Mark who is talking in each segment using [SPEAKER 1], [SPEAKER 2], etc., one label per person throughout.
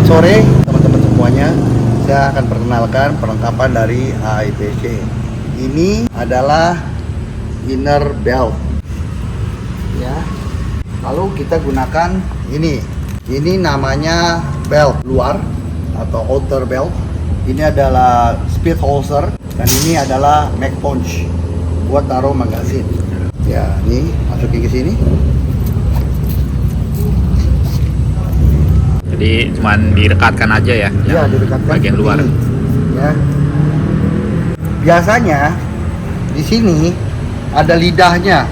[SPEAKER 1] Selamat sore teman-teman semuanya. Saya akan perkenalkan perlengkapan dari HIPC. Ini adalah inner belt. Ya. Lalu kita gunakan ini. Ini namanya belt luar atau outer belt. Ini adalah speed holster dan ini adalah mag punch buat taruh magazin. Ya, ini masukin ke sini.
[SPEAKER 2] Jadi cuman direkatkan aja ya?
[SPEAKER 1] Ya, direkatkan
[SPEAKER 2] bagian luar.
[SPEAKER 1] Ini, ya. Biasanya di sini ada lidahnya.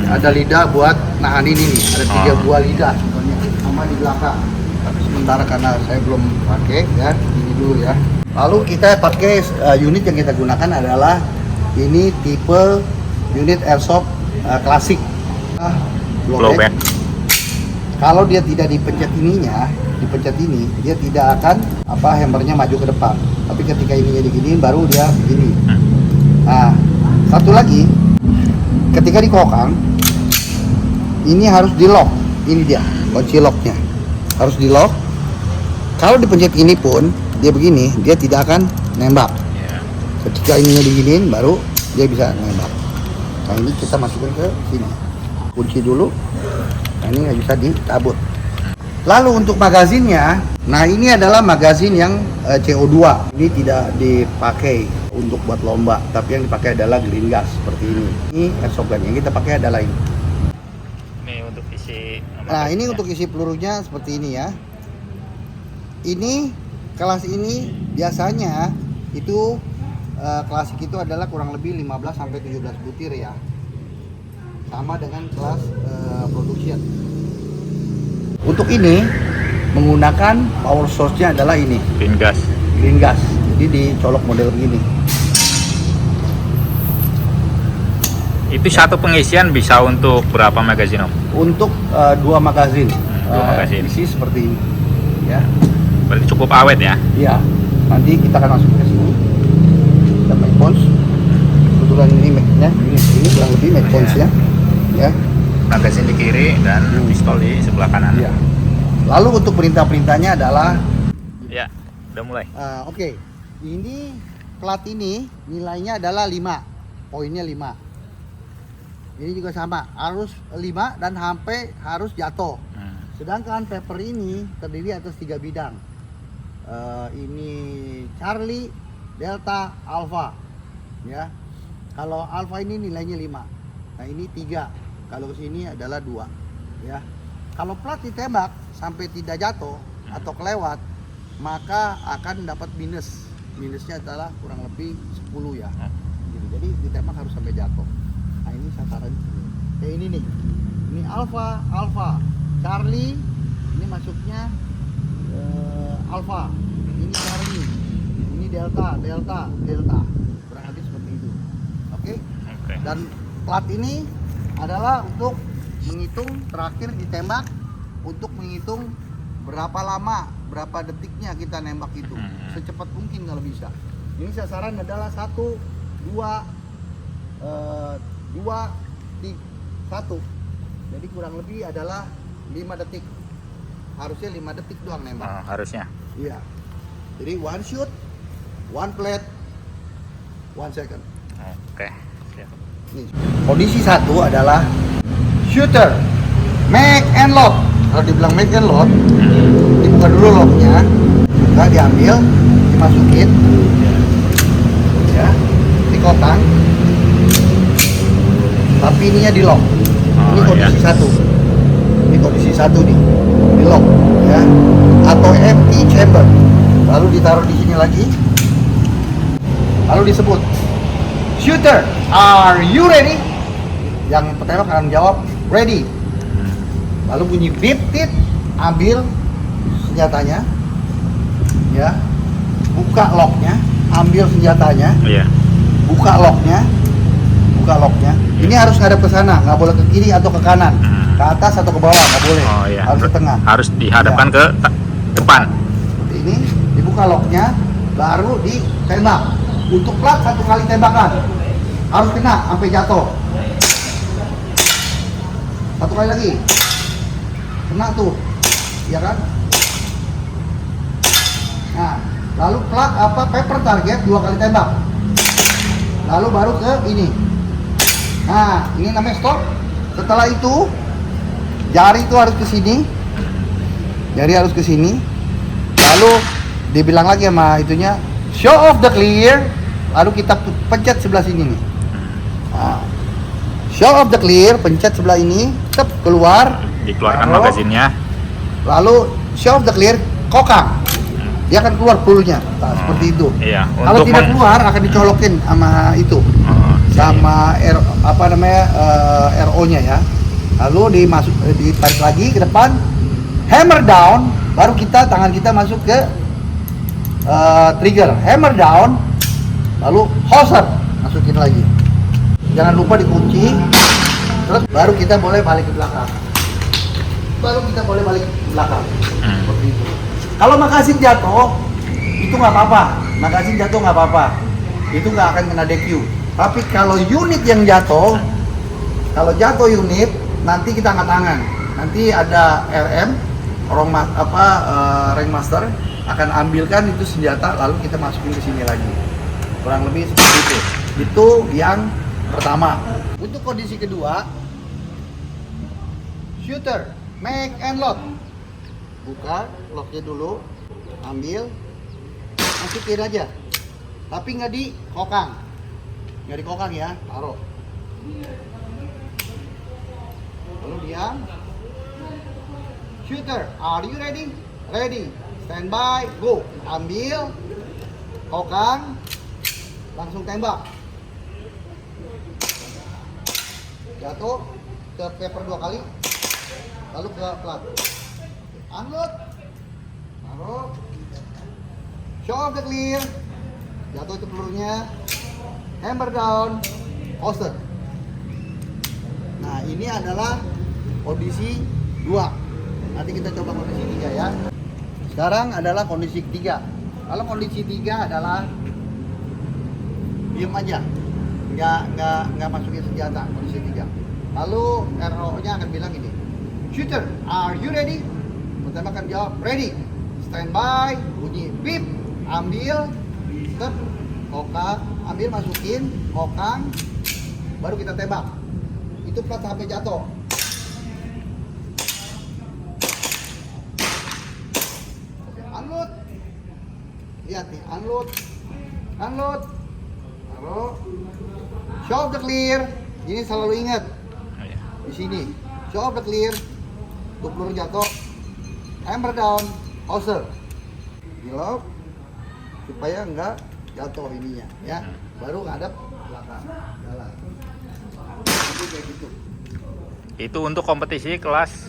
[SPEAKER 1] Ada lidah buat nahan ini nih. Ada 3 buah lidah contohnya sama di belakang. Tapi sementara karena saya belum pakai ya, ini dulu ya. Lalu kita pakai unit yang kita gunakan adalah ini tipe unit airsoft klasik.
[SPEAKER 2] Blowback.
[SPEAKER 1] Kalau dia tidak dipencet ininya, dipencet ini, dia tidak akan hammernya maju ke depan. Tapi ketika ininya diginiin baru dia begini. Nah, satu lagi, ketika dikokang, ini harus di lock. Ini dia kunci locknya, harus di lock. Kalau dipencet ini pun dia begini, dia tidak akan nembak. Ketika ininya diginiin baru dia bisa nembak. Nah, ini kita masukin ke sini, kunci dulu. Nah, ini nggak bisa dicabut. Lalu untuk magazinnya, nah ini adalah magazin yang CO2. Ini tidak dipakai untuk buat lomba, tapi yang dipakai adalah green gas seperti ini. Ini airsoft gun yang kita pakai adalah ini.
[SPEAKER 2] Ini untuk isi.
[SPEAKER 1] Nah, ini untuk isi pelurunya seperti ini ya. Ini kelas ini biasanya itu klasik itu adalah kurang lebih 15 sampai 17 butir ya. Sama dengan kelas production. Untuk ini menggunakan power source-nya adalah ini,
[SPEAKER 2] Green gas.
[SPEAKER 1] green gas. Jadi dicolok model begini.
[SPEAKER 2] Itu satu pengisian bisa untuk berapa magazin Om?
[SPEAKER 1] Untuk 2 magazin.
[SPEAKER 2] 2 magazin.
[SPEAKER 1] Isi seperti ini. Ya.
[SPEAKER 2] Berarti cukup awet ya?
[SPEAKER 1] Iya. Nanti kita akan masuk ke sini. Kita mag punch. Kebetulan ini mag-nya, ini kurang lebih mag punch-nya. Ya.
[SPEAKER 2] Magazin di kiri dan pistol di sebelah kanan.
[SPEAKER 1] Iya. Lalu untuk perintah-perintahnya adalah
[SPEAKER 2] Ya, udah mulai.
[SPEAKER 1] Oke. Ini plat ini nilainya adalah 5. Poinnya 5. Ini juga sama, harus 5 dan sampai harus jatuh. Sedangkan paper ini terdiri atas 3 bidang. Ini Charlie, Delta, Alpha. Ya. Kalau Alpha ini nilainya 5. Nah, ini 3. Kalau kesini adalah 2. Ya. Kalau plat ditembak sampai tidak jatuh atau kelewat, maka akan dapat minus. Minusnya adalah kurang lebih 10 ya. Gitu. Jadi ditembak harus sampai jatuh. Nah, ini sasaran kayak ini nih. Ini Alpha, Alpha. Charlie ini masuknya Alpha. Ini Charlie. Ini Delta, Delta, Delta. Kurang lebih seperti itu. Oke? Dan plat ini adalah untuk menghitung terakhir ditembak, untuk menghitung berapa lama, berapa detiknya kita nembak itu, secepat mungkin kalau bisa. Ini sasaran adalah 1, 2, 1. Jadi kurang lebih adalah 5 detik. Harusnya 5 detik doang nembak.
[SPEAKER 2] Harusnya.
[SPEAKER 1] Iya. Jadi 1 shoot, 1 plate, 1 second.
[SPEAKER 2] Oke. Siap.
[SPEAKER 1] Nih, kondisi 1 adalah shooter, make and load. Kalau dibilang make and load, dibuka dulu locknya, buka, diambil, dimasukin, ya, dikotang. Tapi ininya di lock. Ini kondisi 1. Ini kondisi 1 nih, di lock, ya, atau empty chamber. Lalu ditaruh di sini lagi, lalu disebut shooter, are you ready? Yang petembak akan jawab ready. Lalu bunyi beep tit, ambil senjatanya, ya, buka locknya, ambil senjatanya, buka locknya. Ini harus ngadep ke sana, nggak boleh ke kiri atau ke kanan, ke atas atau ke bawah, nggak boleh. Harus ke tengah.
[SPEAKER 2] Harus dihadapkan ke depan.
[SPEAKER 1] Seperti ini, dibuka locknya, baru ditembak. Untuk plat 1 kali tembakan harus kena sampai jatuh. 1 kali lagi, kena tuh, ya kan? lalu paper target 2 kali tembak, lalu baru ke ini. Nah, ini namanya stop. Setelah itu jari itu harus ke sini, lalu dibilang lagi sama itunya show off the clear, lalu kita pencet sebelah sini nih. Nah, show off the clear, pencet sebelah ini, tep, keluar,
[SPEAKER 2] Dikeluarkan
[SPEAKER 1] taruh,
[SPEAKER 2] magazinnya.
[SPEAKER 1] lalu show off the clear, kokang, dia akan keluar pelurunya. Nah, seperti itu.
[SPEAKER 2] Iya.
[SPEAKER 1] Kalau tidak keluar akan dicolokin sama itu, sama RO-nya ya. Lalu ditarik lagi ke depan, hammer down, baru tangan kita masuk ke trigger, hammer down, lalu hauser masukin lagi. Jangan lupa dikunci, terus baru kita boleh balik ke belakang. Seperti itu. Kalau magasin jatuh, itu nggak apa-apa. Itu nggak akan kena DQ. Tapi kalau unit yang jatuh, unit, nanti kita angkat tangan. Nanti ada RM, rank master akan ambilkan itu senjata, lalu kita masukin ke sini lagi. Kurang lebih seperti itu. Itu yang pertama. Untuk kondisi kedua, shooter, make and load. Buka locknya dulu, ambil, masukin aja. Tapi nggak dikokang ya, taruh. Lalu diam. Shooter, are you ready? Ready. Stand by, go. Ambil, kokang, langsung tembak. Jatuh ke paper 2 kali, lalu ke plat. Unload, taruh. Show off the clear. Jatuh itu pelurunya. Hammer down, holster. Nah, ini adalah kondisi 2. Nanti kita coba kondisi 3 ya. Sekarang adalah kondisi 3. Kalau kondisi 3 adalah diem aja, nggak masukin senjata. Kondisi 3. Lalu RO-nya akan bilang ini, shooter, are you ready? Pertama akan jawab ready. Stand by, bunyi beep, ambil, step, kokang, ambil, masukin, kokang, baru kita tembak. Itu plat sampai jatuh. Unload. Lihat nih, unload. Taruh. Show off the clear. Ini selalu ingat. Di sini. Show off the clear. Tuh peluru jatuh. Hammer down, holster. Di-lock supaya enggak jatuh ininya ya. Baru ngadep belakang. Jalan. Kayak gitu.
[SPEAKER 2] Itu untuk kompetisi kelas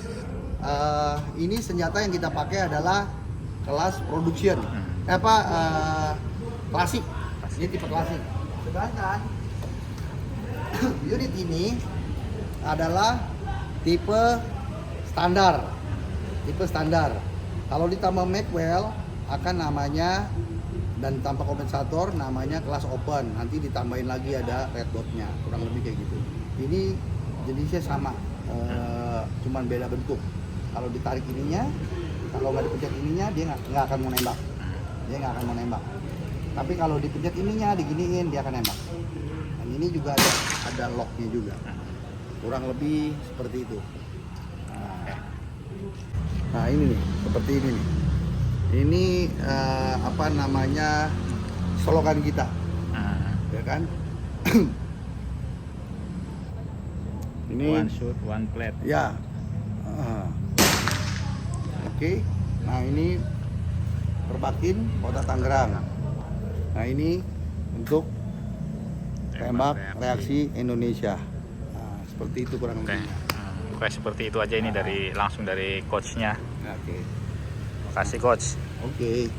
[SPEAKER 1] ini senjata yang kita pakai adalah kelas production. Klasik. Ini tipe klasik. Sedangkan unit ini adalah tipe standar. Kalau ditambah Magwell akan namanya, dan tanpa kompensator namanya kelas open. Nanti ditambahin lagi ada red dotnya, kurang lebih kayak gitu. Ini jenisnya sama, cuman beda bentuk. Kalau ditarik ininya, kalau nggak dipencet ininya, dia nggak akan mau nembak. Tapi kalau dipencet ininya, diginiin, dia akan nembak. Dan ini juga ada locknya juga. Kurang lebih seperti itu. Nah ini nih, seperti ini nih. Ini slogan kita, ya kan? Ini
[SPEAKER 2] one shoot, one plate.
[SPEAKER 1] Ya. Oke. Nah ini Perbakin Kota Tangerang. Nah ini untuk tembak reaksi Indonesia. Nah, seperti itu kurang lebih.
[SPEAKER 2] Kayak seperti itu aja ini langsung dari coachnya.
[SPEAKER 1] Oke.
[SPEAKER 2] Makasih coach.
[SPEAKER 1] Oke.